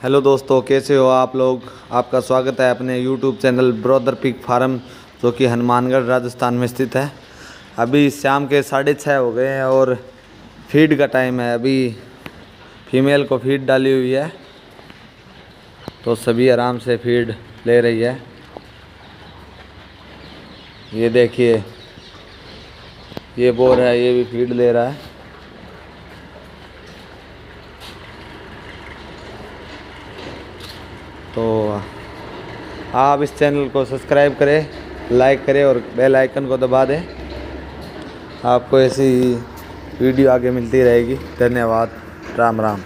Hello दोस्तों, कैसे हो आप लोग। आपका स्वागत है अपने YouTube channel brother pig farm, जो कि हनुमानगढ़ राजस्थान में स्थित है। अभी शाम के 6:30 हो गए हैं और फीड का टाइम है। अभी फीमेल को फीड डाली हुई है तो सभी आराम से फीड ले रही है। ये देखिए, ये बोर है, ये भी फीड ले रहा है। तो आप इस चैनल को सब्सक्राइब करें, लाइक करें और बेल आइकन को दबा दें। आपको ऐसी वीडियो आगे मिलती रहेगी। धन्यवाद। राम राम।